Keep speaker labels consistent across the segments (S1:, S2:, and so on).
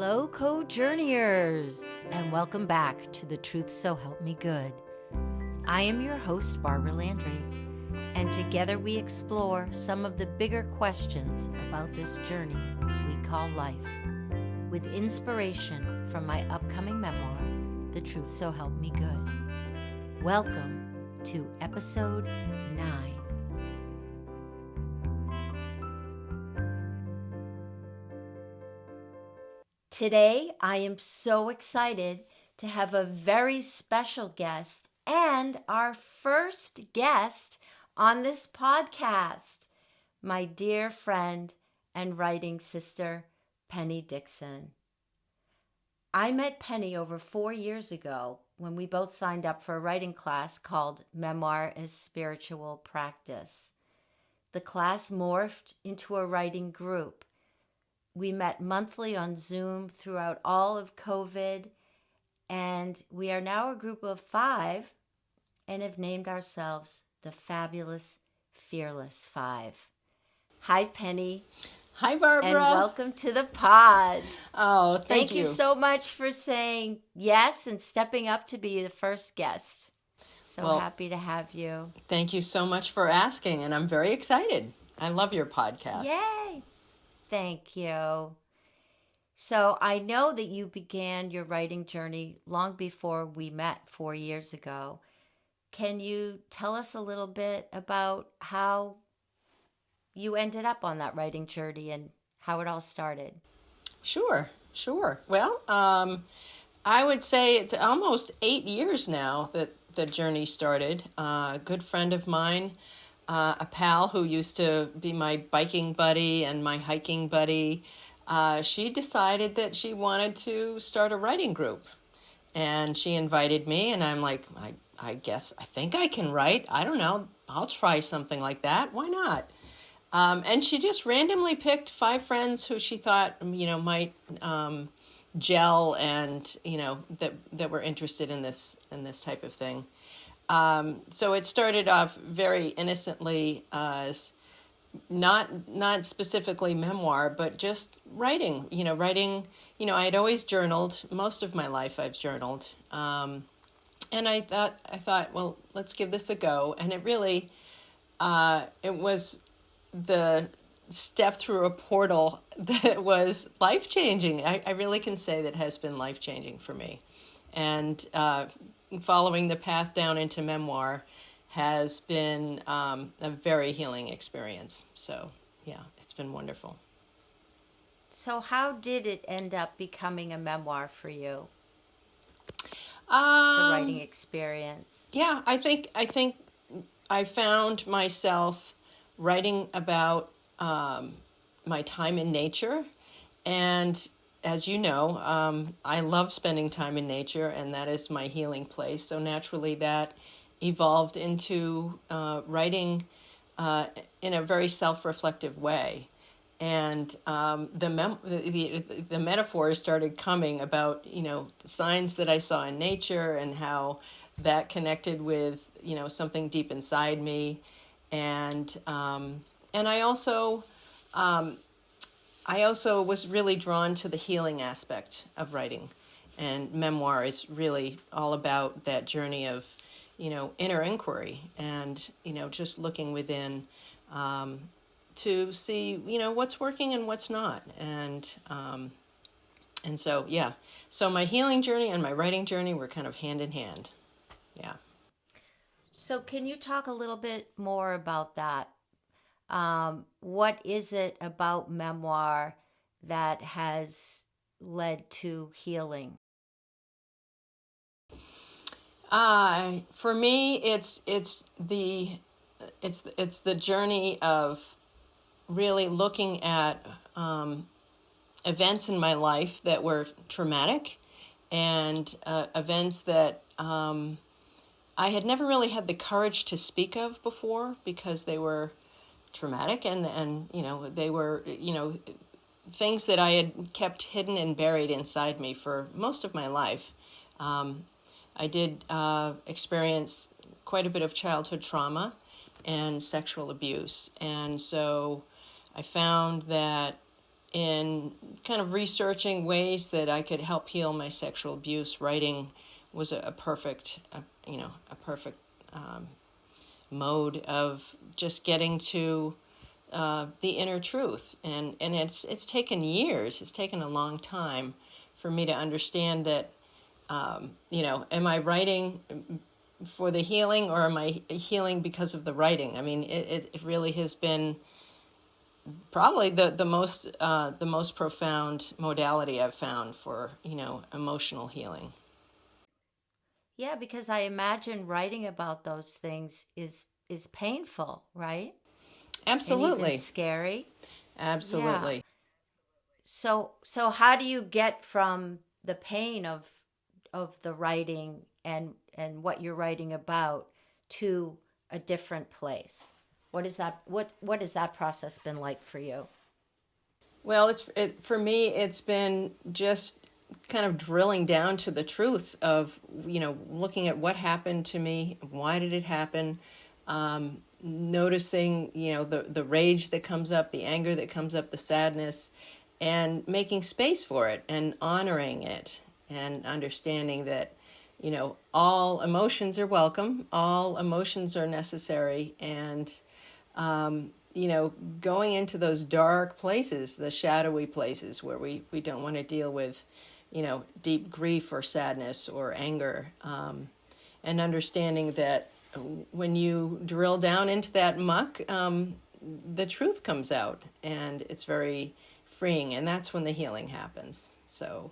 S1: Hello, co-journeyers, and welcome back to The Truth So Help Me Good. I am your host, Barbara Landry, and together we explore some of the bigger questions about this journey we call life, with inspiration from my upcoming memoir, The Truth So Help Me Good. Welcome to episode 9. Today, I am so excited to have a very special guest and our first guest on this podcast, my dear friend and writing sister, Penny Dickson. I met Penny over 4 years ago when we both signed up for a writing class called Memoir as Spiritual Practice. The class morphed into a writing group. We met monthly on Zoom throughout all of COVID, and we are now a group of 5 and have named ourselves the Fabulous Fearless 5. Hi, Penny.
S2: Hi, Barbara.
S1: And welcome to the pod.
S2: Oh, thank you.
S1: Thank you so much for saying yes and stepping up to be the first guest. So happy to have you.
S2: Thank you so much for asking, and I'm very excited. I love your podcast.
S1: Yay! Thank you. So I know that you began your writing journey long before we met 4 years ago. Can you tell us a little bit about how you ended up on that writing journey and how it all started?
S2: Sure. Well, I would say it's almost 8 years now that the journey started. A good friend of mine, a pal who used to be my biking buddy and my hiking buddy, she decided that she wanted to start a writing group. And she invited me, and I'm like, I think I can write. I don't know. I'll try something like that. Why not? And she just randomly picked 5 friends who she thought, might gel and, that were interested in this type of thing. So it started off very innocently as not specifically memoir, but just writing. I had always journaled. Most of my life I've journaled. And I thought, well, let's give this a go. And it really, it was the step through a portal that was life-changing. I really can say that has been life-changing for me. And following the path down into memoir has been a very healing experience. So, yeah, it's been wonderful.
S1: So how did it end up becoming a memoir for you? The writing experience.
S2: Yeah, I think I found myself writing about my time in nature. And as you know, I love spending time in nature, and that is my healing place. So naturally that evolved into writing in a very self-reflective way. And the metaphors started coming about, the signs that I saw in nature and how that connected with, something deep inside me. And I also was really drawn to the healing aspect of writing. And memoir is really all about that journey of, inner inquiry and, just looking within to see, what's working and what's not. And so, yeah. So my healing journey and my writing journey were kind of hand in hand. Yeah.
S1: So can you talk a little bit more about that? What is it about memoir that has led to healing? For me, it's the journey of really looking at events in my life that were traumatic and events that I had never really had the courage to speak of before because they were traumatic and they were things that I had kept hidden and buried inside me for most of my life. I did experience quite a bit of childhood trauma and sexual abuse, and so I found that
S2: in kind of researching ways that I could help heal my sexual abuse, writing was a perfect, a perfect mode of just getting to the inner truth. And it's taken years. It's taken a long time for me to understand that, am I writing for the healing, or am I healing because of the writing? I mean, it really has been probably the most profound modality I've found for, emotional healing.
S1: Yeah, because I imagine writing about those things is painful, right? And even
S2: Absolutely.
S1: scary. Yeah.
S2: Absolutely.
S1: So how do you get from the pain of the writing and what you're writing about to a different place? What has that process been like for you?
S2: Well, for me, it's been just kind of drilling down to the truth of, looking at what happened to me, why did it happen, noticing, the rage that comes up, the anger that comes up, the sadness, and making space for it and honoring it and understanding that, all emotions are welcome, all emotions are necessary, and going into those dark places, the shadowy places where we don't want to deal with, deep grief or sadness or anger, and understanding that when you drill down into that muck, the truth comes out, and it's very freeing, and that's when the healing happens. So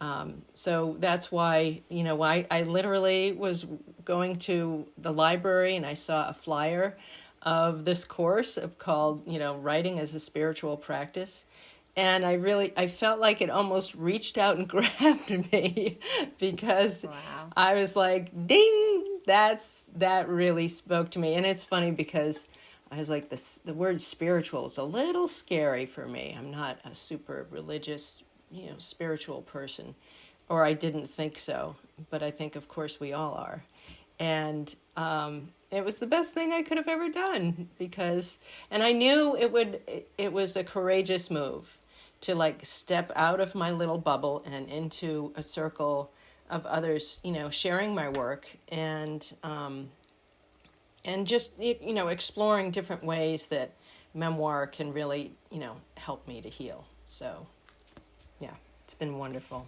S2: that's why, I literally was going to the library and I saw a flyer of this course called, Writing as a Spiritual Practice. And I felt like it almost reached out and grabbed me because
S1: Wow.
S2: I was like, ding, that really spoke to me. And it's funny because I was like, the word spiritual is a little scary for me. I'm not a super religious, spiritual person, or I didn't think so, but I think, of course, we all are. And it was the best thing I could have ever done and I knew it was a courageous move to like step out of my little bubble and into a circle of others, sharing my work and just, exploring different ways that memoir can really, help me to heal. So, yeah, it's been wonderful.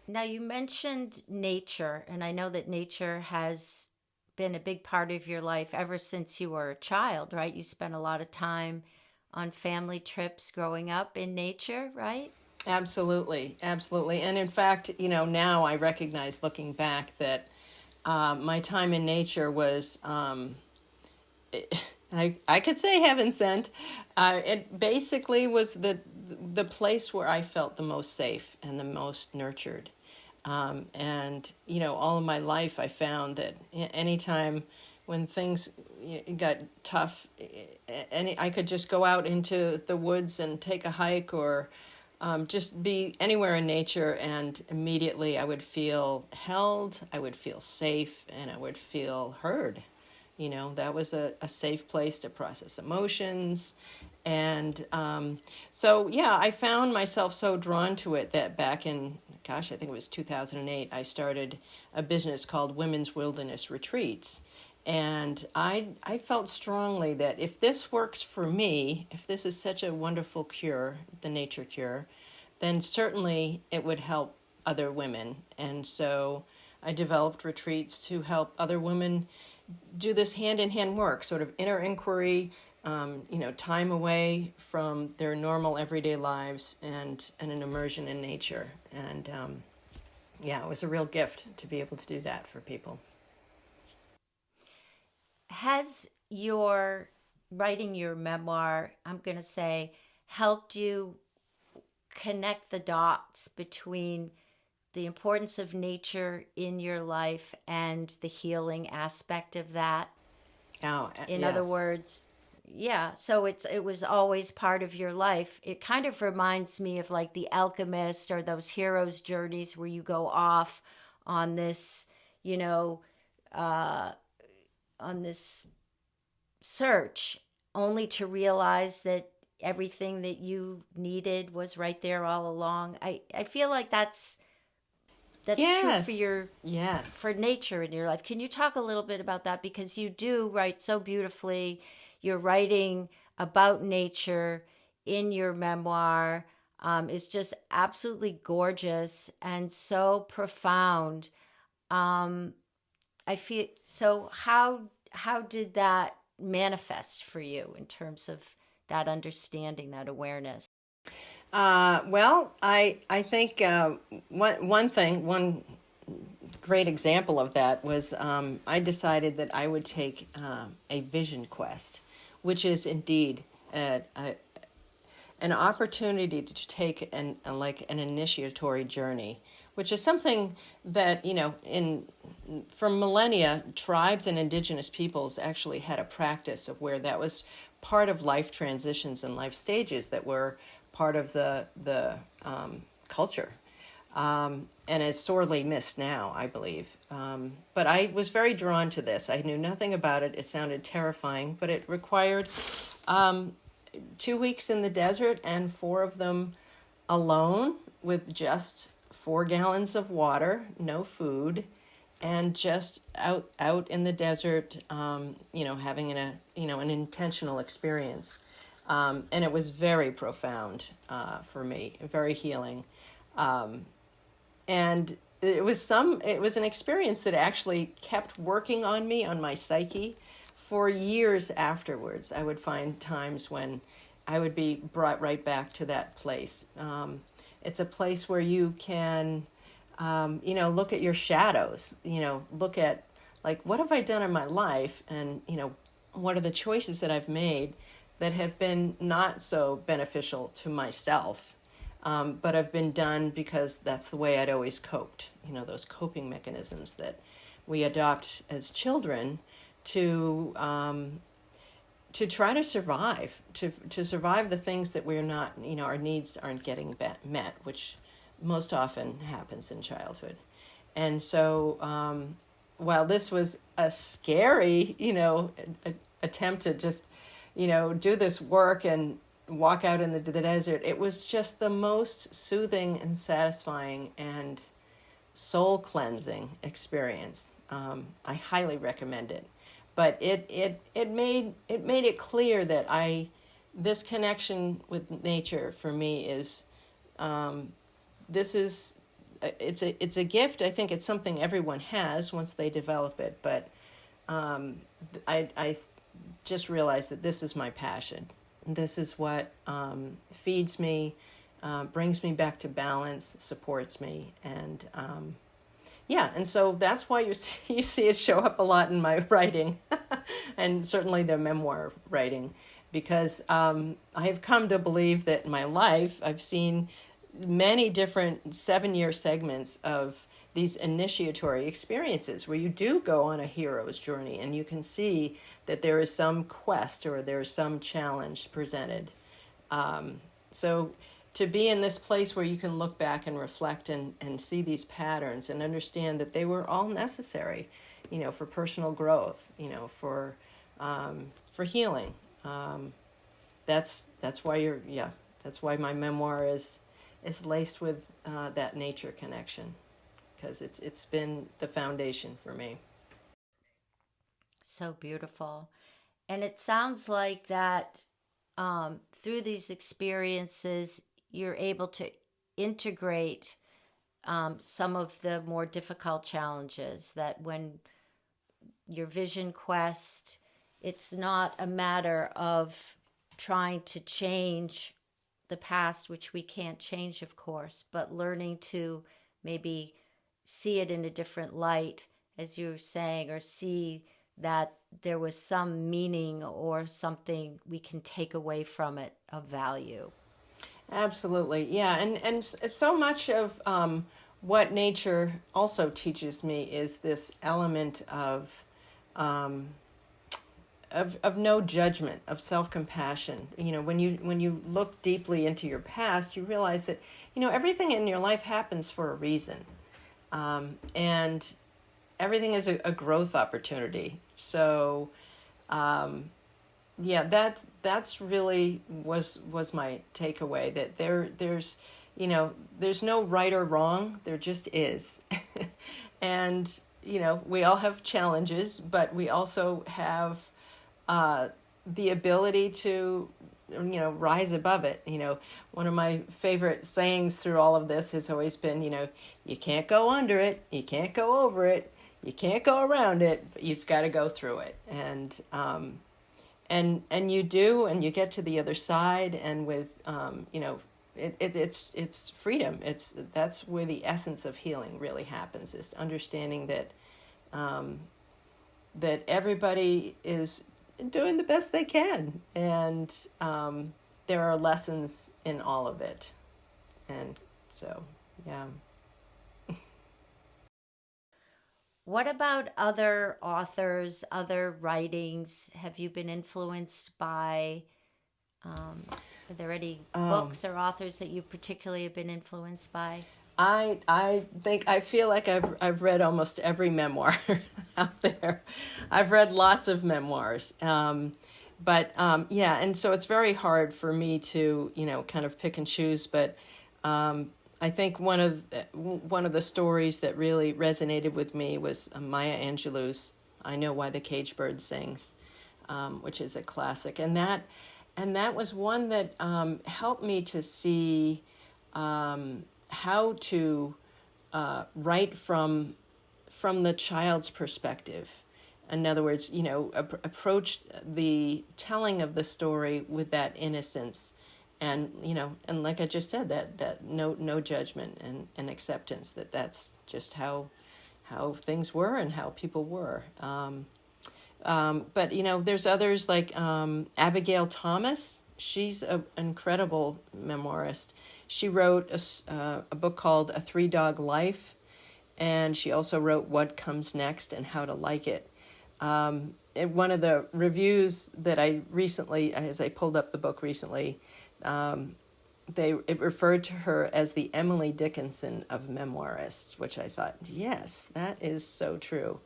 S1: Now you mentioned nature, and I know that nature has been a big part of your life ever since you were a child, right? You spent a lot of time on family trips growing up in nature, right?
S2: Absolutely, absolutely. And in fact, now I recognize looking back that my time in nature was, I could say heaven sent. It basically was the place where I felt the most safe and the most nurtured. And, all of my life I found that anytime when things got tough, I could just go out into the woods and take a hike or just be anywhere in nature, and immediately I would feel held, I would feel safe, and I would feel heard. That was a safe place to process emotions. And so, yeah, I found myself so drawn to it that back in, gosh, I think it was 2008, I started a business called Women's Wilderness Retreats. And I felt strongly that if this works for me, if this is such a wonderful cure, the nature cure, then certainly it would help other women. And so I developed retreats to help other women do this hand-in-hand work, sort of inner inquiry, time away from their normal everyday lives and an immersion in nature. And yeah, it was a real gift to be able to do that for people.
S1: Has your writing your memoir, I'm going to say, helped you connect the dots between the importance of nature in your life and the healing aspect of that?
S2: Oh,
S1: In other
S2: yes.
S1: words, yeah, so it was always part of your life. It kind of reminds me of like The Alchemist or those heroes' journeys where you go off on this, you know, uh, on this search only to realize that everything that you needed was right there all along. I feel like that's true for
S2: Yes.
S1: your
S2: Yes.
S1: for nature in your life. Can you talk a little bit about that? Because you do write so beautifully. You're writing about nature in your memoir. Is just absolutely gorgeous and so profound. Um, I feel so. How did that manifest for you in terms of that understanding, that awareness?
S2: Well, I think one great example of that was I decided that I would take a vision quest, which is indeed an opportunity to take like an initiatory journey, which is something that in for millennia tribes and indigenous peoples actually had a practice of where that was part of life transitions and life stages that were part of the culture, and is sorely missed now, I believe. But I was very drawn to this. I knew nothing about it. It sounded terrifying, but it required 2 weeks in the desert and 4 of them alone with just 4 gallons of water, no food, and just out in the desert, having an intentional experience. And it was very profound for me, very healing. And it was an experience that actually kept working on me, on my psyche, for years afterwards. I would find times when I would be brought right back to that place. It's a place where you can look at your shadows, look at, like, what have I done in my life, and what are the choices that I've made that have been not so beneficial to myself, but have been done because that's the way I'd always coped. Those coping mechanisms that we adopt as children to try to survive, to survive the things that we're not, our needs aren't getting met, which most often happens in childhood. And so while this was a scary, attempt to just, do this work and walk out in the desert, it was just the most soothing and satisfying and soul cleansing experience. I highly recommend it. But it made it clear that this connection with nature for me is this is it's a gift. I think it's something everyone has once they develop it. But I just realized that this is my passion. This is what feeds me, brings me back to balance, supports me, and and so that's why you see it show up a lot in my writing, and certainly the memoir writing, because I have come to believe that in my life I've seen many different 7-year segments of these initiatory experiences where you do go on a hero's journey and you can see that there is some quest or there's some challenge presented. So to be in this place where you can look back and reflect and see these patterns and understand that they were all necessary, for personal growth, for healing. That's why that's why my memoir is laced with that nature connection, because it's been the foundation for me.
S1: So beautiful. And it sounds like that through these experiences, you're able to integrate some of the more difficult challenges. That when your vision quest, it's not a matter of trying to change the past, which we can't change, of course, but learning to maybe see it in a different light, as you were saying, or see that there was some meaning or something we can take away from it of value.
S2: Absolutely, yeah, and so much of what nature also teaches me is this element of no judgment, of self-compassion. When you look deeply into your past, you realize that everything in your life happens for a reason, and everything is a growth opportunity. So yeah, that's really was my takeaway, that there's there's no right or wrong, there just is. And we all have challenges, but we also have the ability to rise above it. One of my favorite sayings through all of this has always been, you can't go under it, you can't go over it, you can't go around it, but you've got to go through it. And you do, and you get to the other side, and with it's freedom. That's where the essence of healing really happens, is understanding that that everybody is doing the best they can, and there are lessons in all of it. And so, yeah.
S1: What about other authors, other writings? Have you been influenced by? Are there any books or authors that you particularly have been influenced by?
S2: I feel like I've read almost every memoir out there. I've read lots of memoirs. But yeah, and so it's very hard for me to, kind of pick and choose, but I think one of the stories that really resonated with me was Maya Angelou's "I Know Why the Caged Bird Sings," which is a classic, and that was one that helped me to see how to write from the child's perspective. In other words, approach the telling of the story with that innocence, and and like I just said, that no judgment, and acceptance, that's just how things were and how people were. But there's others like Abigail Thomas. She's an incredible memoirist. She wrote a book called A Three Dog Life, and she also wrote What Comes Next and How to Like It. In one of the reviews that I recently, as I pulled up the book recently, it referred to her as the Emily Dickinson of memoirists, which I thought, yes, that is so true.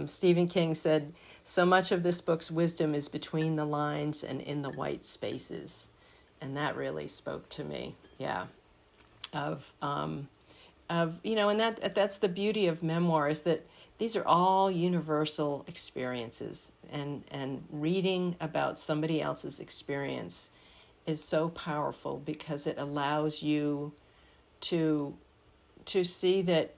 S2: Stephen King said, "So much of this book's wisdom is between the lines and in the white spaces," and that really spoke to me. Yeah, and that's the beauty of memoir, is that these are all universal experiences, and reading about somebody else's experience is so powerful, because it allows you to see that,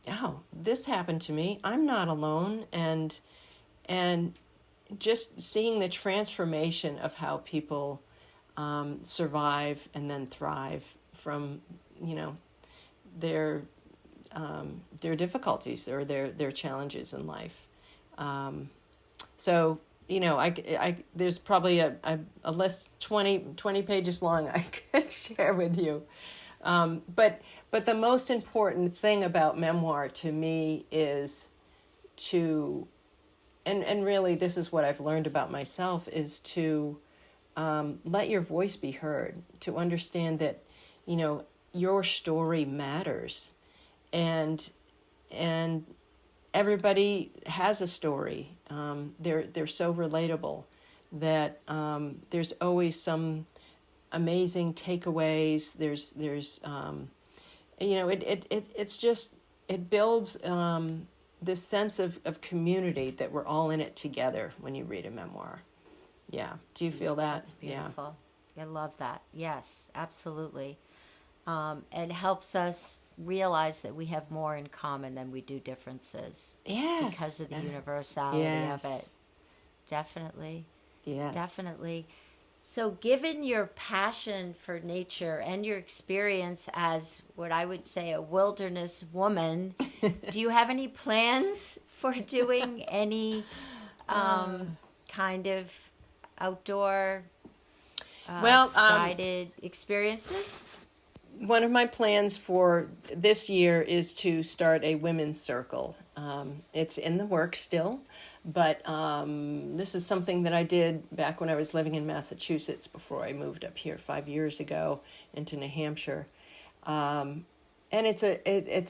S2: oh, this happened to me, I'm not alone, and just seeing the transformation of how people survive and then thrive from their difficulties or their challenges in life. So I there's probably a list 20 pages long I could share with you. But the most important thing about memoir to me is to, and really this is what I've learned about myself, is to let your voice be heard, to understand that your story matters, and everybody has a story. They're so relatable that there's always some amazing takeaways. There's it's just, it builds this sense of community, that we're all in it together when you read a memoir. Yeah. Do you feel that?
S1: That's beautiful. Yeah. I love that. Yes, absolutely. It helps us realize that we have more in common than we do differences.
S2: Yes.
S1: Because of the universality of it. Definitely.
S2: Yes.
S1: Definitely. So, given your passion for nature and your experience as what I would say a wilderness woman, do you have any plans for doing any kind of outdoor guided experiences?
S2: One of my plans for this year is to start a women's circle. It's in the works still, but this is something that I did back when I was living in Massachusetts before I moved up here 5 years ago into New Hampshire. And it's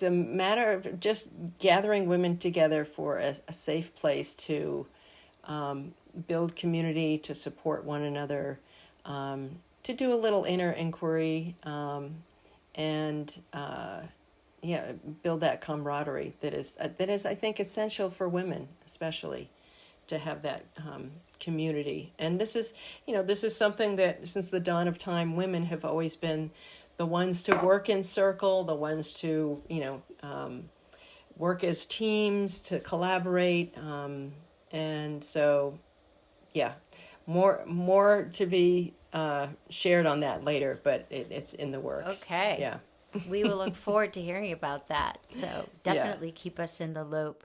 S2: a matter of just gathering women together for a safe place to build community, to support one another, to do a little inner inquiry, and build that camaraderie that is I think essential for women, especially, to have that community. And this is something that since the dawn of time, women have always been the ones to work in circle, the ones to work as teams, to collaborate, and so more to be shared on that later, but it's in the works.
S1: Okay.
S2: Yeah.
S1: We will look forward to hearing about that. So definitely keep us in the loop.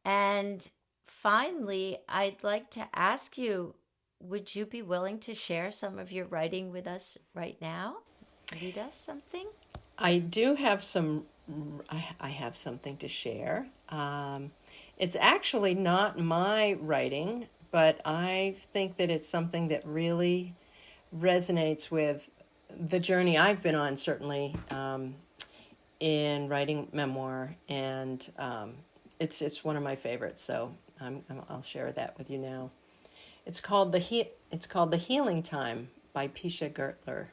S1: And finally, I'd like to ask you, would you be willing to share some of your writing with us right now? Read us something?
S2: I do have some. I have something to share. It's actually not my writing, but I think that it's something that really resonates with the journey I've been on, certainly, in writing memoir, and it's just one of my favorites. So I'll share that with you now. It's called the Healing Time by Pisha Gertler.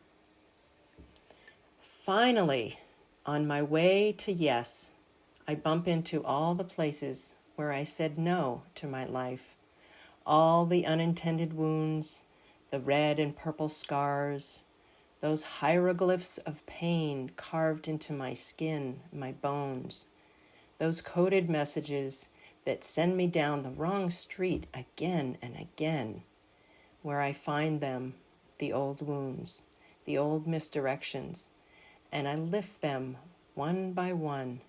S2: Finally, on my way to yes, I bump into all the places where I said no to my life, all the unintended wounds, the red and purple scars, those hieroglyphs of pain carved into my skin, my bones, those coded messages that send me down the wrong street again and again, where I find them, the old wounds, the old misdirections, and I lift them one by one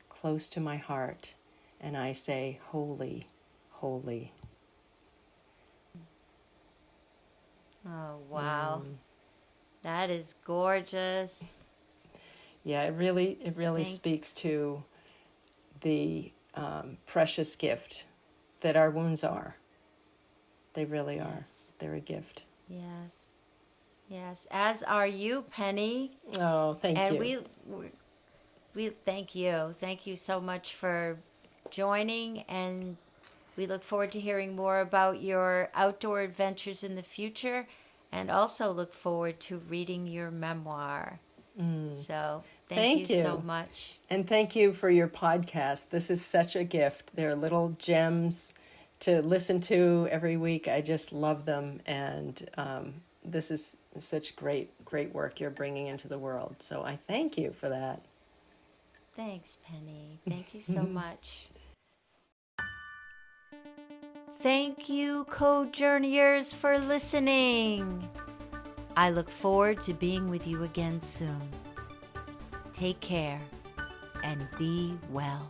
S2: close to my heart, and I say, holy, holy.
S1: Oh, wow. That is gorgeous.
S2: Yeah, it really speaks to the precious gift that our wounds are. They really are.
S1: Yes.
S2: They're a gift.
S1: Yes. Yes. As are you, Penny.
S2: Oh, thank you.
S1: And we thank you. Thank you so much for joining, and we look forward to hearing more about your outdoor adventures in the future, and also look forward to reading your memoir. So thank you so much.
S2: And thank you for your podcast. This is such a gift. They're little gems to listen to every week. I just love them. And this is such great work you're bringing into the world. So I thank you for that.
S1: Thanks, Penny. Thank you so much. Thank you, Co-Journeyers, for listening. I look forward to being with you again soon. Take care and be well.